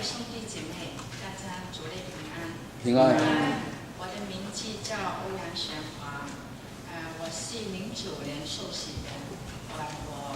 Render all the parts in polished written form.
位兄弟姐妹，大家主内平安。平安。我的名字叫欧阳玄华，我是09年受洗的。我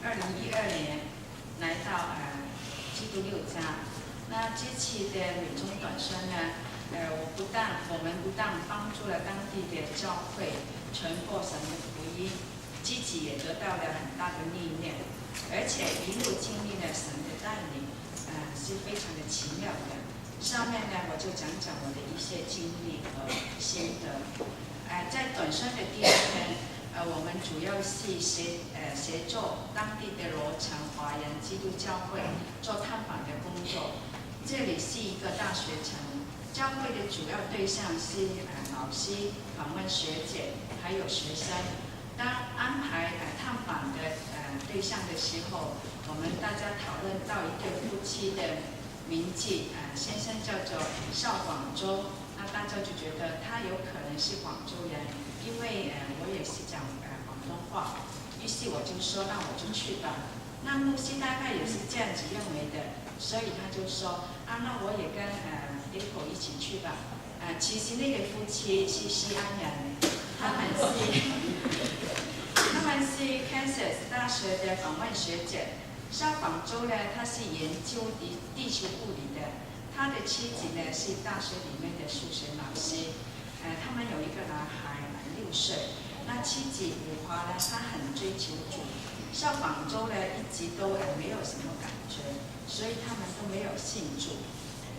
2012年来到基督六家。那这期的美中短宣呢，我们不但帮助了当地的教会传播神的福音，自己也得到了很大的历练，而且一路经历了神的带领，是非常的奇妙的。下面呢，我就讲讲我的一些经历和心得。在短宣的第2天，我们主要是协助当地的罗城华人基督教会做探访的工作。这里是一个大学城，教会的主要对象是老师、访问学姐还有学生。当安排探访的对象的时候，我们大家讨论到一对夫妻的名字，先生叫做邵广州，那大家就觉得他有可能是广州人，因为我也是讲广东话，于是我就说那我就去吧。那牧师大概也是这样子认为的，所以他就说那我也跟Apple 一起去吧。其实那对夫妻是西安人，他们是 Kansas 大学的访问学者。邵广州呢，他是研究地球物理的，他的妻子呢是大学里面的数学老师。他们有一个男孩6岁。那妻子吴华呢，她很追求主。邵广州呢一直都没有什么感觉，所以他们都没有信主。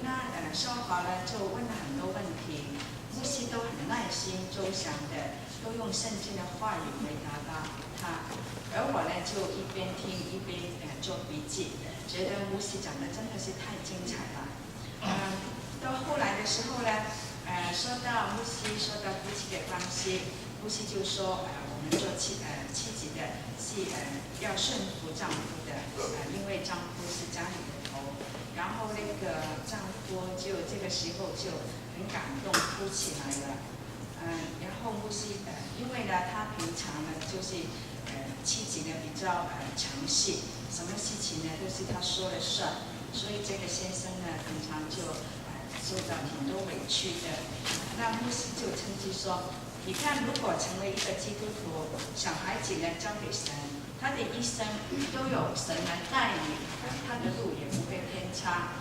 那邵华呢就问了很多问题，牧师都很耐心周详的，都用圣经的话语回答他。而我呢就一边听一边做笔记，觉得牧师讲的真的是太精彩了。到后来的时候呢，说到牧师说到夫妻的关系，牧师就说我们做妻子的是要顺服丈夫的，因为丈夫是家里的头。然后那个丈夫就这个时候就很感动，哭起来了。然后牧师因为呢他平常呢就是妻子呢比较强势，什么事情呢都是他说了算，所以这个先生呢平常就受到挺多委屈的。那牧师就趁机说，你看如果成为一个基督徒，小孩子呢交给神，他的一生都有神来带领，他的路也不会偏差，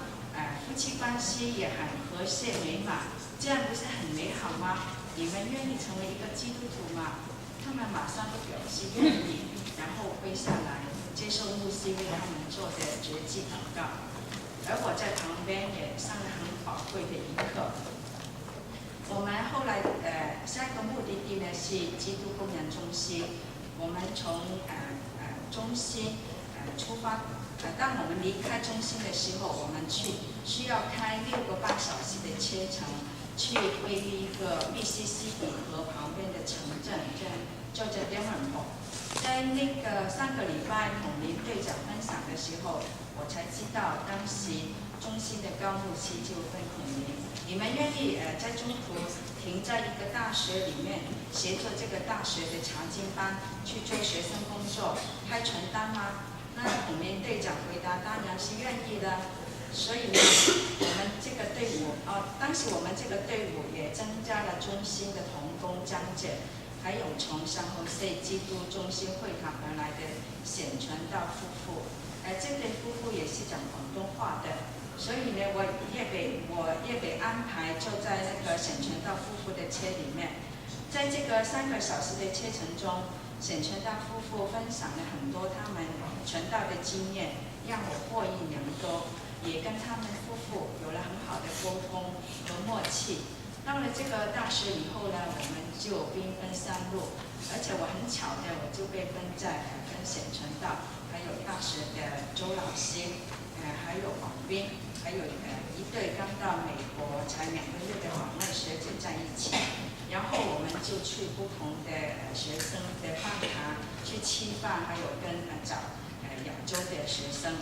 夫妻关系也很和谐美满，这样不是很美好吗？你们愿意成为一个基督徒吗？他们马上都表示愿意，然后跪下来接受牧师为他们做的绝技祷告。而我在旁边也上了很宝贵的一课。我们后来下一个目的地呢是基督公园中心。我们从中心出发，当我们离开中心的时候，我们需要开6个半小时的车程，去位于一个密西西比河旁边的城镇，叫做 Denver。在那个3个礼拜统领队长分享的时候，我才知道当时中心的高牧师就问统领，你们愿意在中途停在一个大学里面，协助这个大学的查经班去做学生工作，开传单吗？那统领队长回答，当然是愿意的。所以呢，我们这个队伍当时我们这个队伍也增加了中心的同工讲解，还有从San Jose基督中心会堂而来的显传道夫妇。这对夫妇也是讲广东话的，所以呢，我也被安排坐在那个显传道夫妇的车里面。在这个3个小时的车程中，显传道夫妇分享了很多他们传道的经验，让我获益良多，也跟他们夫妇有了很好的沟通和默契。到了这个大学以后呢，我们就兵分3路，而且我很巧的，我就被分在跟显传道，还有大学的周老师，还有广斌，还有一对刚到美国才2个月的访问学者在一起。然后我们就去不同的学生的饭堂去吃饭，还有跟找亚洲的学生。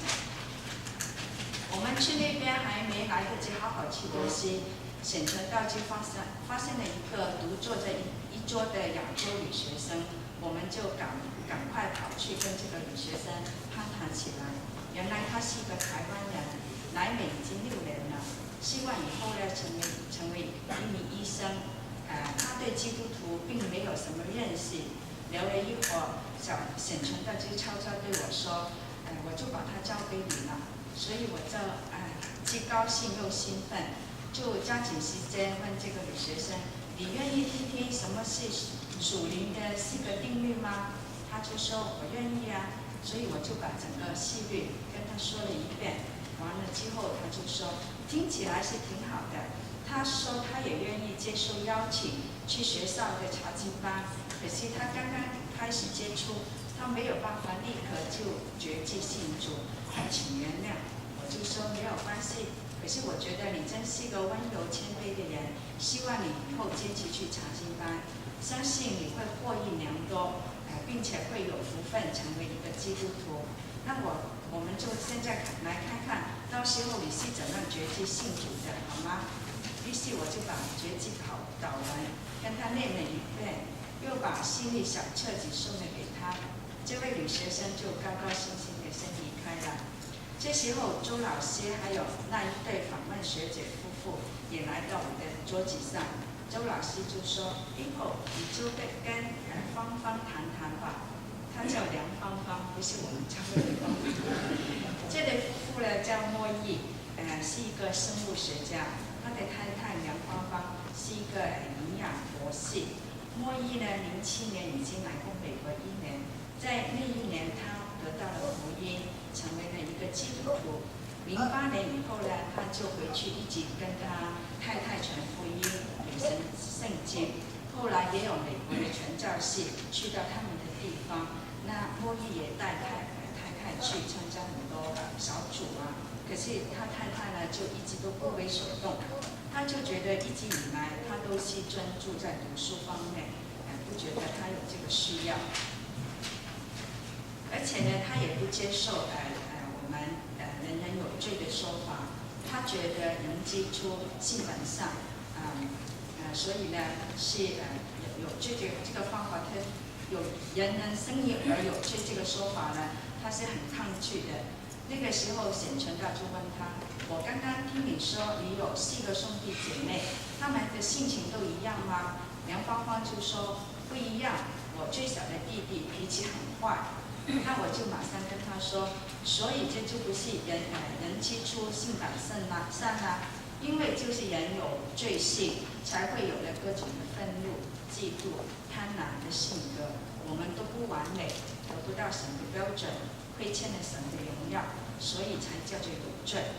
我们去那边还没来得及好好吃东西，显传道就发现了一个独坐在一桌的亚洲女学生，我们就赶快跑去跟这个女学生攀谈起来。原来她是一个台湾人，来美已经6年了，希望以后呢成为一名医生。他对基督徒并没有什么认识。聊了一会儿，显存的就悄悄对我说：“我就把他交给你了。”所以我就既高兴又兴奋，就抓紧时间问这个女学生：“你愿意听听什么是属灵的4个定律吗？”她就说：“我愿意啊。”所以我就把整个系律跟她说了一遍。完了之后，她就说：“听起来是挺好的。”她说她也愿意接受邀请去学校的查经班，可是她刚刚开始接触，她没有办法立刻就决志信主，请原谅。我就说没有关系，可是我觉得你真是个温柔谦卑的人，希望你以后坚持去查经班，相信你会获益良多，并且会有福分成为一个基督徒。那我们就现在来看看，到时候你是怎样决志信主的，好吗？于是我就把决志祷文跟他念了一遍，又把心理小册子送了给他。这位女学生就高高兴兴地先离开了。这时候，周老师还有那一对访问学姐夫妇也来到我的桌子上。周老师就说：“以后你就跟芳芳谈谈吧。”他叫梁芳芳，不是我们教会的芳芳。这对夫妇呢叫莫义，是一个生物学家。他的太太梁芳芳是一个营养博士。莫义呢，07年已经来过美国1年，在那一年他得到了福音，成为了一个基督徒。08年以后呢，他就回去一直跟他太太传福音、给神圣经。后来也有美国的传教士去到他们的地方，那莫义也带太太去参加很多小组啊。可是他太太呢，就一直都不为所动。他就觉得一直以来他都是专注在读书方面，不觉得他有这个需要。而且呢，他也不接受我们人人有罪的说法。他觉得人基础基本上所以呢是有罪这个方法，他有人生而有罪这个说法呢，他是很抗拒的。那个时候，显存道就问他：“我刚刚听你说你有4个兄弟姐妹，他们的性情都一样吗？”梁芳芳就说：“不一样，我最小的弟弟脾气很坏。”那我就马上跟他说：“所以这就不是人之初性本善啦，因为就是人有罪性，才会有了各种的愤怒、嫉妒、贪婪的性格。我们都不完美，得不到神的标准，亏欠了神的荣耀，所以才叫做有罪。”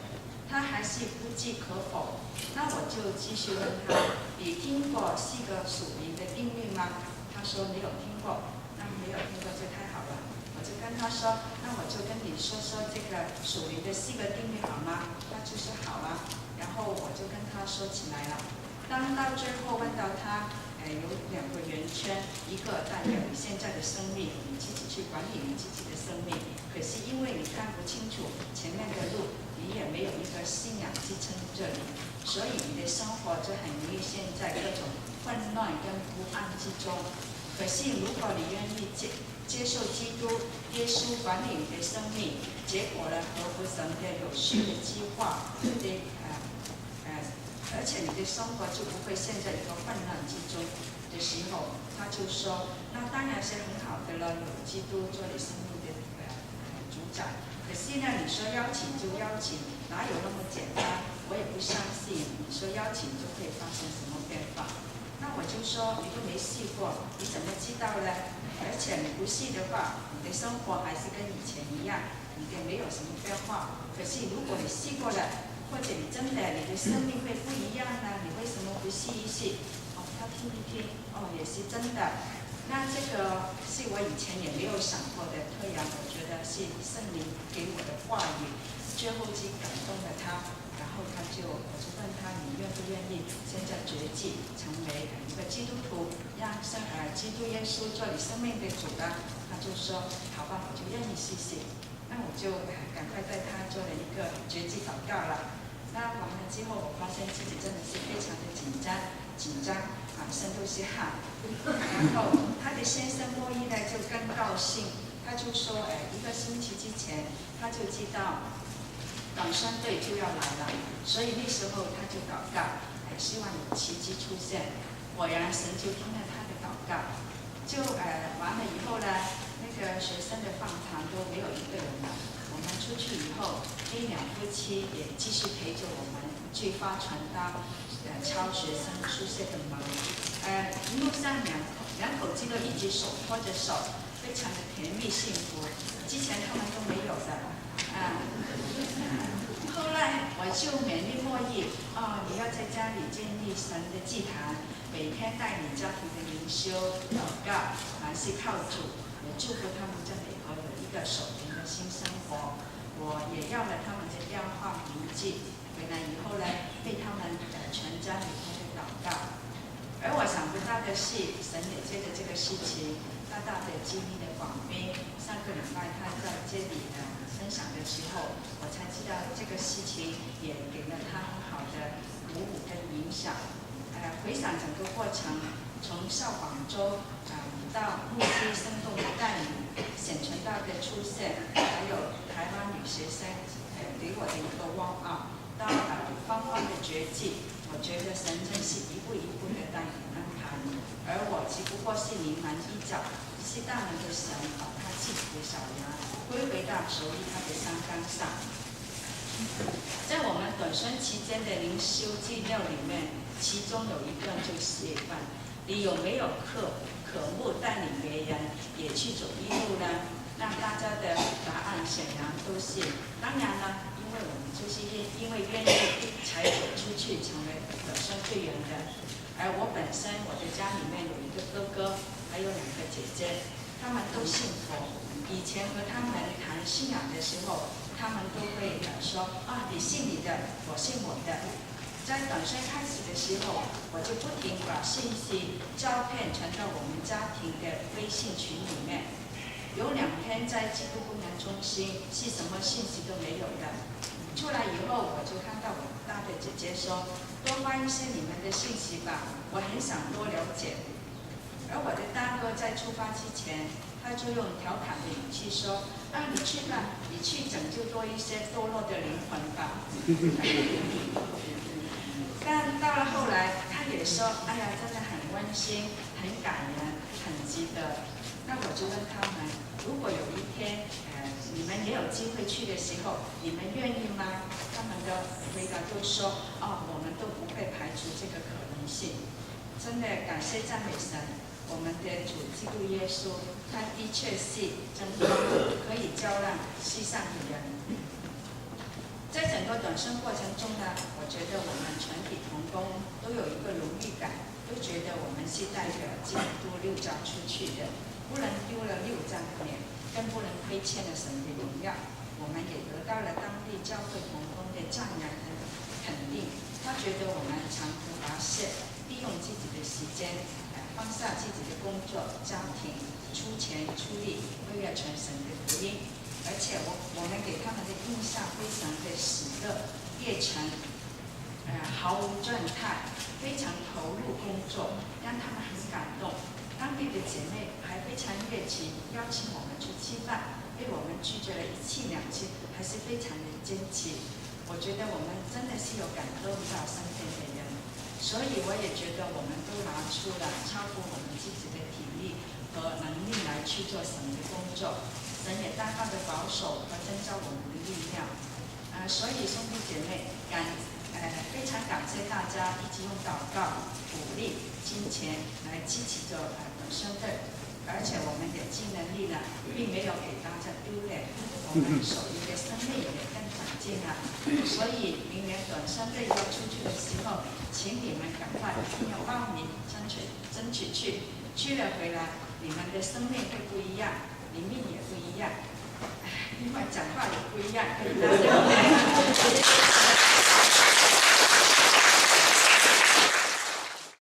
他还是不置可否。那我就继续问他：“你听过4个属灵的定律吗？”他说没有听过。那没有听过就太好了。我就跟他说：“那我就跟你说说这个属灵的4个定律好吗？”他就说好啊。然后我就跟他说起来了。当到最后问到他，有2个圆圈，一个代表你现在的生命，你自己去管理你自己的生命。可是因为你看不清楚前面的路，你也没有一个信仰支撑这里，所以你的生活就很容易陷在各种混乱跟不安之中。可是如果你愿意接受基督耶稣管理你的生命，结果呢合乎神的有序的计划，而且你的生活就不会陷在一个混乱之中的时候，他就说：“那当然是很好的了，有基督做你生命的主宰。可是呢，你说邀请就邀请，哪有那么简单？我也不相信你说邀请就可以发生什么变化。”那我就说：“你都没试过，你怎么知道呢？而且你不试的话，你的生活还是跟以前一样，你的没有什么变化。可是如果你试过了，或者你真的你的生命会不一样呢？你为什么不试一试？”他听一听，也是真的。那这个是我以前也没有想过的，突然我觉得是圣灵给我的话语，最后就感动了他。然后我就问他：“你愿不愿意现在决志成为一个基督徒，让基督耶稣做你生命的主呢？”他就说：“好吧，我就愿意试试。”那我就赶快带他做了一个决志祷告了。那完了之后，我发现自己真的是非常的紧张，满身都是汗。然后他的先生莫义呢就更高兴，他就说：“1个星期之前他就知道短宣队就要来了，所以那时候他就祷告，希望有奇迹出现。果然神就听了他的祷告，就完了以后呢，那个学生的饭堂都没有一个人了。我们出去以后，那两夫妻也继续陪着我们去发传单，敲学生宿舍的门。路上两口子都一直手拖着手，非常的甜蜜幸福。之前他们都没有的。后来我就勉励莫义，你要在家里建立神的祭坛，每天带领家庭的灵修祷告，凡事靠主，也祝福他们在美国有一个守灵的新生活。我也要了他们的电话名记，回来以后呢，为他们全家里头的祷告。而我想不到的是，神也借着这个事情，大大的激励了广斌。上个礼拜他在这里分享的时候，我才知道这个事情也给了他很好的鼓舞跟影响。回想整个过程，从少广州到牧师生动的带领，显传道的出现，还有台湾女学生给我的一个warm up，到芳芳的绝技，我觉得神真是一步一步的带领安排，而我只不过是临门一脚，是大能的神把他自己的小羊归回到手里他的山岗上。在我们短宣期间的灵修纪要里面，其中有一段就写一段：你有没有渴慕带领别人也去走一路呢？那大家的答案显然都是当然了，因为我们就是因为愿意才走出去成为短宣队员的。而我本身，我的家里面有一个哥哥，还有2个姐姐，他们都信佛。以前和他们谈信仰的时候，他们都会说你信你的，我信我的。在短宣开始的时候，我就不停把信息、照片传到我们家庭的微信群里面。有2天在基督公园中心，是什么信息都没有的。出来以后，我就看到我大的姐姐说：“多发一些你们的信息吧，我很想多了解。”而我的大哥在出发之前，他就用调侃的语气说：“你去吧，你去拯救多一些堕落的灵魂吧。”但到了后来，他也说：“哎呀，真的很温馨，很感人，很值得。”那我就问他们：“如果有一天，你们也有机会去的时候，你们愿意吗？”他们的回答都说：“我们都不会排除这个可能性。”真的感谢赞美神，我们的主基督耶稣，他的确是真光，可以照亮世上的人。在整个短宣过程中呢，我觉得我们全体同工都有一个荣誉感，都觉得我们是代表基督6章出去的，不能丢了6章的脸，更不能亏欠了神的荣耀。我们也得到了当地教会同工的赞扬和肯定，他觉得我们长途跋涉，利用自己的时间，放下自己的工作、家庭，出钱出力，为了传神的福音。而且我们给他们的印象非常的喜乐、热忱，毫无倦怠，非常投入工作，让他们很感动。当地的姐妹还非常热情，邀请我们去吃饭，被我们拒绝了1次2次，还是非常的坚持。我觉得我们真的是有感动到身边的人，所以我也觉得我们都拿出了超过我们自己的体力和能力来去做神的工作。神也大大的保守和增加我们的力量。所以兄弟姐妹，非常感谢大家一起用祷告、鼓励、金钱来支持着短宣队，而且我们的技能力呢，并没有给大家丢脸，我们手里的生命也更长进了。所以明年短宣队要出去的时候，请你们赶快一定要报名，争取去了回来，你们的生命会不一样，灵命也不一样。另外讲话也不一样，可以大家